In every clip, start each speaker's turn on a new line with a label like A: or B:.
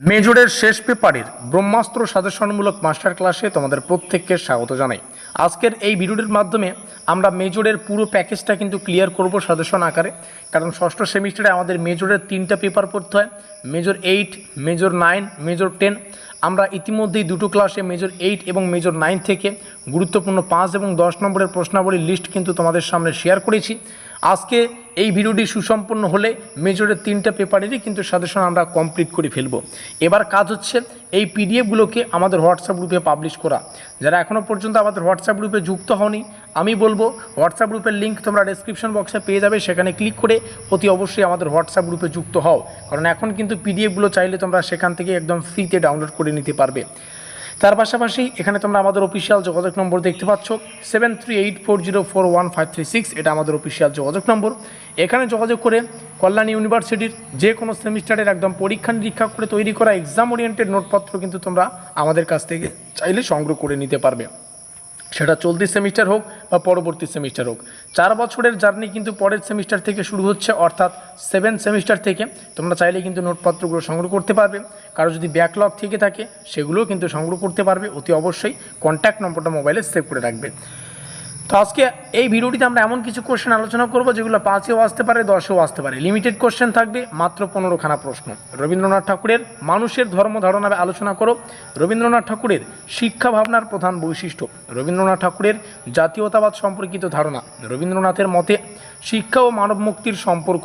A: মেজরের শেষ পেপারের ব্রহ্মাস্ত্র সাজেশনমূলক মাস্টার ক্লাসে তোমাদের প্রত্যেককে স্বাগত জানাই। আজকের এই ভিডিওটির মাধ্যমে আমরা মেজরের পুরো প্যাকেজটা কিন্তু ক্লিয়ার করব সাজেশন আকারে। কারণ ষষ্ঠ সেমিস্টারে আমাদের মেজরের 3টা পেপার পড়তে হয়, মেজর 8, মেজর 9, মেজর 10। আমরা ইতিমধ্যেই দুটো ক্লাসে মেজর 8 এবং মেজর 9 থেকে গুরুত্বপূর্ণ 5 এবং 10 নম্বরের প্রশ্নাবলীর লিস্ট কিন্তু তোমাদের সামনে শেয়ার করেছি। আজকে এই ভিডিওটি সুসম্পন্ন হলে মেজরের 3টা পেপারেরই কিন্তু সাজেশন আমরা কমপ্লিট করে ফেলব। এবার কাজ হচ্ছে এই পিডিএফগুলোকে আমাদের হোয়াটসঅ্যাপ গ্রুপে পাবলিশ করা। যারা এখনও পর্যন্ত আমাদের হোয়াটসঅ্যাপ গ্রুপে যুক্ত হওনি, আমি বলবো হোয়াটসঅ্যাপ গ্রুপের লিঙ্ক তোমরা ডেসক্রিপশন বক্সে পেয়ে যাবে, সেখানে ক্লিক করে অতি অবশ্যই আমাদের হোয়াটসঅ্যাপ গ্রুপে যুক্ত হও। কারণ এখন কিন্তু পিডিএফগুলো চাইলে তোমরা সেখান থেকে একদম ফ্রিতে ডাউনলোড করে নিতে পারবে। তার পাশাপাশি এখানে তোমরা আমাদের অফিসিয়াল যোগাযোগ নম্বর দেখতে পাচ্ছ 7384041536। এটা আমাদের অফিসিয়াল যোগাযোগ নম্বর। এখানে যোগাযোগ করে কল্যাণী ইউনিভার্সিটির যে কোনো সেমিস্টারের একদম পরীক্ষা নিরীক্ষা করে তৈরি করা এক্সাম ওরিয়েন্টেড নোটপত্র কিন্তু তোমরা আমাদের কাছ থেকে চাইলে সংগ্রহ করে নিতে পারবে। সেটা চলতি সেমিস্টার হোক বা পরবর্তী সেমিস্টার হোক, 4 বছরের জার্নি কিন্তু পরের সেমিস্টার থেকে শুরু হচ্ছে, অর্থাৎ 7 সেমিস্টার থেকে তোমরা চাইলে কিন্তু নোটপত্রগুলো সংগ্রহ করতে পারবে। কারো যদি ব্যাকলগ থেকে থাকে সেগুলোও কিন্তু সংগ্রহ করতে পারবে। অতি অবশ্যই কন্ট্যাক্ট নম্বরটা মোবাইলে সেভ করে রাখবে। তো আজকে এই ভিডিওটিতে আমরা এমন কিছু কোশ্চেন আলোচনা করব যেগুলো 5এও আসতে পারে, 10এও আসতে পারে। লিমিটেড কোশ্চেন থাকবে, মাত্র 15খানা প্রশ্ন। রবীন্দ্রনাথ ঠাকুরের মানুষের ধর্ম ধারণা আলোচনা করো, রবীন্দ্রনাথ ঠাকুরের শিক্ষা ভাবনার প্রধান বৈশিষ্ট্য, রবীন্দ্রনাথ ঠাকুরের জাতীয়তাবাদ সম্পর্কিত ধারণা, রবীন্দ্রনাথের মতে শিক্ষা ও মানব মুক্তির সম্পর্ক,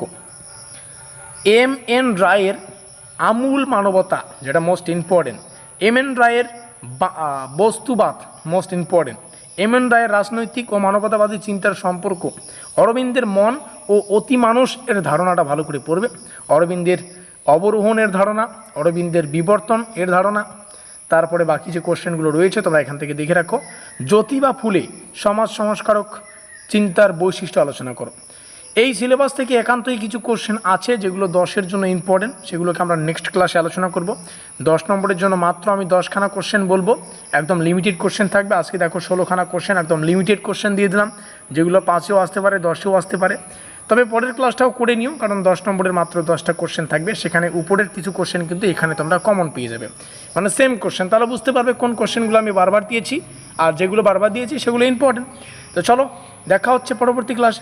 A: এম.এন. রায়ের আমূল মানবতা, যেটা মোস্ট ইম্পর্টেন্ট, এম.এন. রায়ের বস্তুবাদ, মোস্ট ইম্পর্টেন্ট, এম.এন. রায়ের রাজনৈতিক ও মানবতাবাদী চিন্তার সম্পর্ক, অরবিন্দের মন ও অতিমানুষ এর ধারণাটা ভালো করে পড়বে, অরবিন্দের অবরোহণের ধারণা, অরবিন্দের বিবর্তন এর ধারণা। তারপরে বাকি যে কোশ্চেনগুলো রয়েছে তোমরা এখান থেকে দেখে রাখো। জ্যোতিবা ফুলে সমাজ সংস্কারক চিন্তার বৈশিষ্ট্য আলোচনা করো। এই সিলেবাস থেকে একান্তই কিছু কোশ্চেন আছে যেগুলো 10-এর জন্য ইম্পর্টেন্ট, সেগুলোকে আমরা নেক্সট ক্লাসে আলোচনা করব। 10 নম্বরের জন্য মাত্র আমি 10খানা কোশ্চেন বলবো, একদম লিমিটেড কোশ্চেন থাকবে। আজকে দেখো 16খানা কোশ্চেন একদম লিমিটেড কোশ্চেন দিয়ে দিলাম, যেগুলো 5এও আসতে পারে, 10এও আসতে পারে। তবে পরের ক্লাসটাও করে নিও, কারণ 10 নম্বরের মাত্র 10টা কোশ্চেন থাকবে। সেখানে উপরের কিছু কোশ্চেন কিন্তু এখানে তোমরা কমন পেয়ে যাবে, মানে সেম কোশ্চেন। তাহলে বুঝতে পারবে কোন কোশ্চেনগুলো আমি বারবার দিয়েছি আর যেগুলো বারবার দিয়েছি সেগুলো ইম্পর্টেন্ট। তো চলো দেখা হচ্ছে পরবর্তী ক্লাসে।